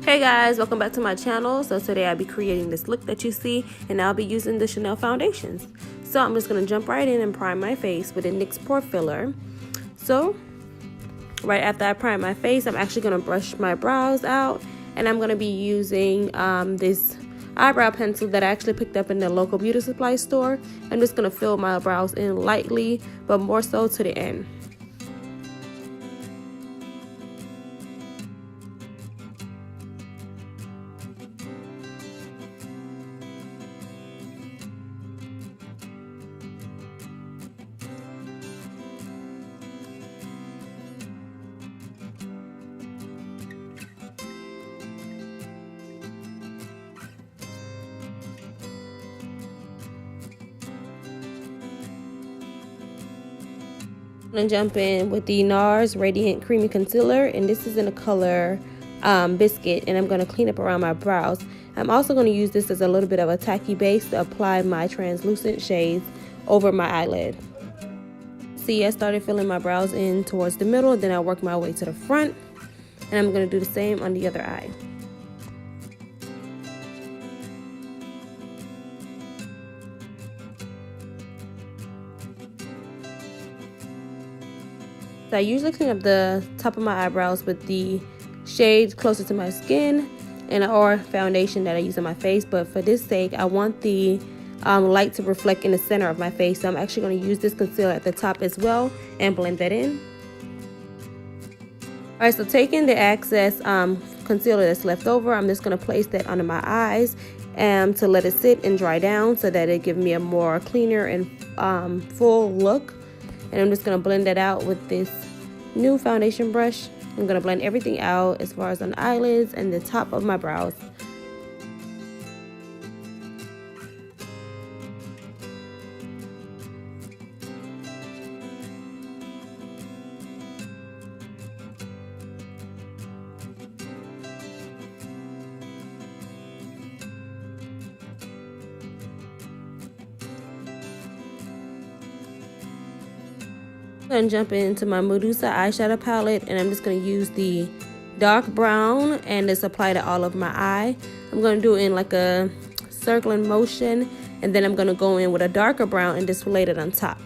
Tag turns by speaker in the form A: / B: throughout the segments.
A: Hey guys, welcome back to my channel. So today I'll be creating this look that you see, and I'll be using the Chanel foundations. So I'm just going to jump right in and prime my face with a NYX Pore Filler. So right after I prime my face, I'm actually going to brush my brows out, and I'm going to be using this eyebrow pencil that I actually picked up in the local beauty supply store. I'm just going to fill my brows in lightly, but more so to the end. I'm going to jump in with the NARS Radiant Creamy Concealer, and this is in the color Biscuit, and I'm going to clean up around my brows. I'm also going to use this as a little bit of a tacky base to apply my translucent shades over my eyelid. See, I started filling my brows in towards the middle, then I work my way to the front, and I'm going to do the same on the other eye. So I usually clean up the top of my eyebrows with the shade closer to my skin or foundation that I use on my face, but for this sake I want the light to reflect in the center of my face, so I'm actually going to use this concealer at the top as well and blend that in. Alright, so taking the excess concealer that's left over, I'm just going to place that under my eyes to let it sit and dry down so that it gives me a more cleaner and full look. And I'm just going to blend that out with this new foundation brush. I'm going to blend everything out as far as on the eyelids and the top of my brows. I'm going to jump into my Medusa eyeshadow palette, and I'm just going to use the dark brown and just apply it all over my eye. I'm going to do it in like a circling motion, and then I'm going to go in with a darker brown and just lay it on top.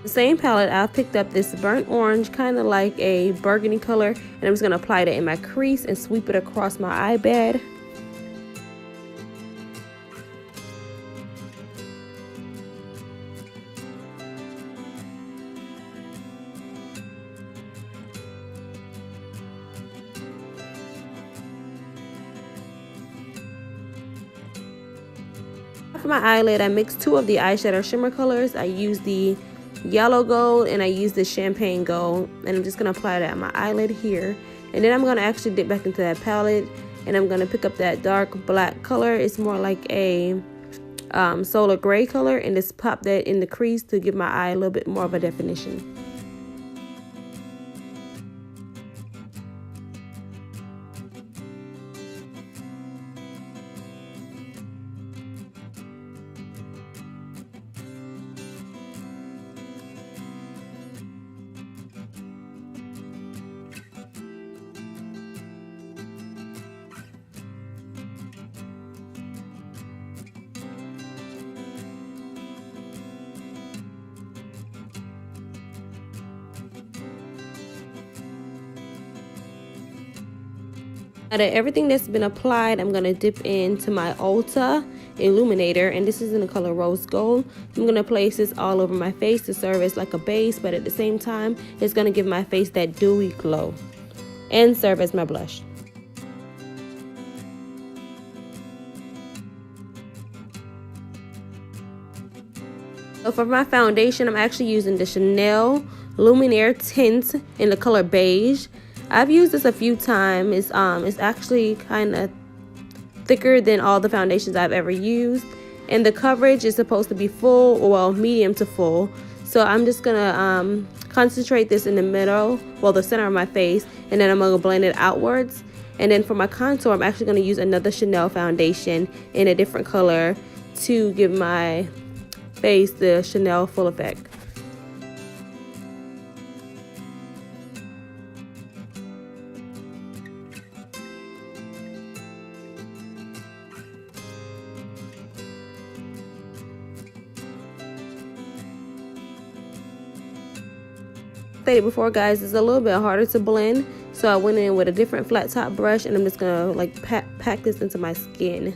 A: The same palette, I picked up this burnt orange, kind of like a burgundy color, and I'm just going to apply that in my crease and sweep it across my eye bed. For my eyelid, I mixed two of the eyeshadow shimmer colors. I used the yellow gold and I use the champagne gold, and I'm just going to apply that on my eyelid here, and then I'm going to actually dip back into that palette and I'm going to pick up that dark black color. It's more like a solar gray color, and just pop that in the crease to give my eye a little bit more of a definition. Now that everything that's been applied, I'm going to dip into my Ulta illuminator, and this is in the color rose gold. I'm going to place this all over my face to serve as like a base, but at the same time it's going to give my face that dewy glow and serve as my blush. So for my foundation, I'm actually using the Chanel Luminaire tint in the color Beige. I've used this a few times. It's actually kind of thicker than all the foundations I've ever used, and the coverage is supposed to be full, well, medium to full. So I'm just gonna concentrate this in the middle, well, the center of my face, and then I'm gonna blend it outwards. And then for my contour, I'm actually gonna use another Chanel foundation in a different color to give my face the Chanel full effect. Stated before, guys, it's a little bit harder to blend, so I went in with a different flat top brush, and I'm just gonna like pack this into my skin.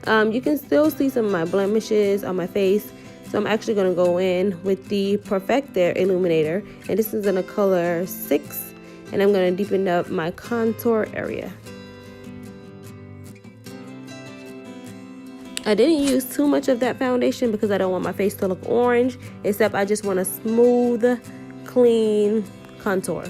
A: You can still see some of my blemishes on my face, so I'm actually gonna go in with the PORTER illuminator, and this is in the color 6, and I'm gonna deepen up my contour area. I didn't use too much of that foundation because I don't want my face to look orange, except I just want a smooth, clean contour.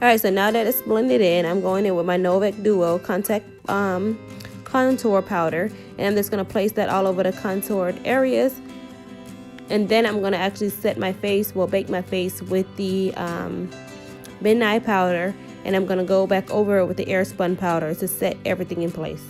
A: Alright, so now that it's blended in, I'm going in with my Novec Duo Contact Contour Powder, and I'm just going to place that all over the contoured areas. And then I'm going to actually set my face, well, bake my face with the midnight powder, and I'm going to go back over it with the air spun powder to set everything in place.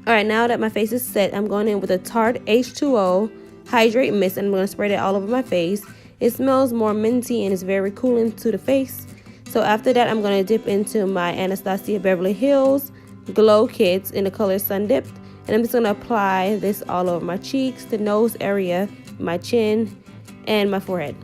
A: Alright, now that my face is set, I'm going in with a Tarte H2O Hydrate Mist, and I'm going to spray that all over my face. It smells more minty and is very cooling to the face. So after that, I'm going to dip into my Anastasia Beverly Hills Glow Kits in the color Sun Dipped. And I'm just going to apply this all over my cheeks, the nose area, my chin, and my forehead.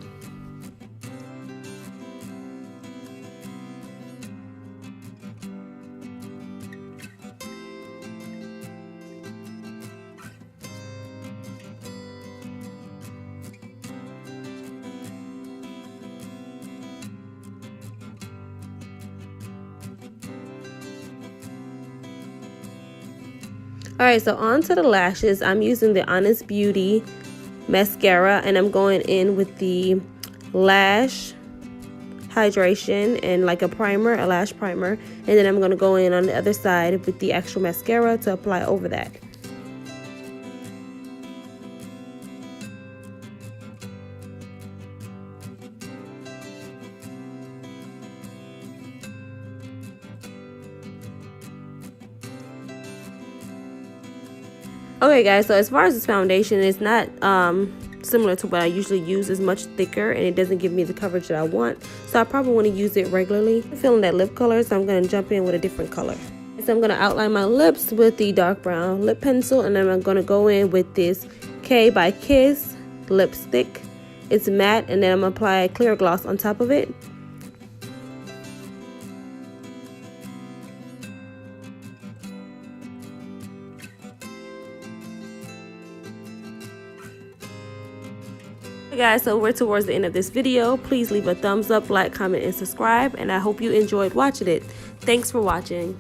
A: Alright, so on to the lashes. I'm using the Honest Beauty mascara, and I'm going in with the lash hydration and like a primer, a lash primer, and then I'm going to go in on the other side with the actual mascara to apply over that. Okay guys, so as far as this foundation, it's not similar to what I usually use. It's much thicker and it doesn't give me the coverage that I want, so I probably want to use it regularly. I'm feeling that lip color, so I'm going to jump in with a different color. So I'm going to outline my lips with the dark brown lip pencil, and then I'm going to go in with this K by Kiss lipstick. It's matte, and then I'm going to apply a clear gloss on top of it. Guys, so we're towards the end of this video. Please leave a thumbs up, like, comment, and subscribe, and I hope you enjoyed watching it. Thanks for watching.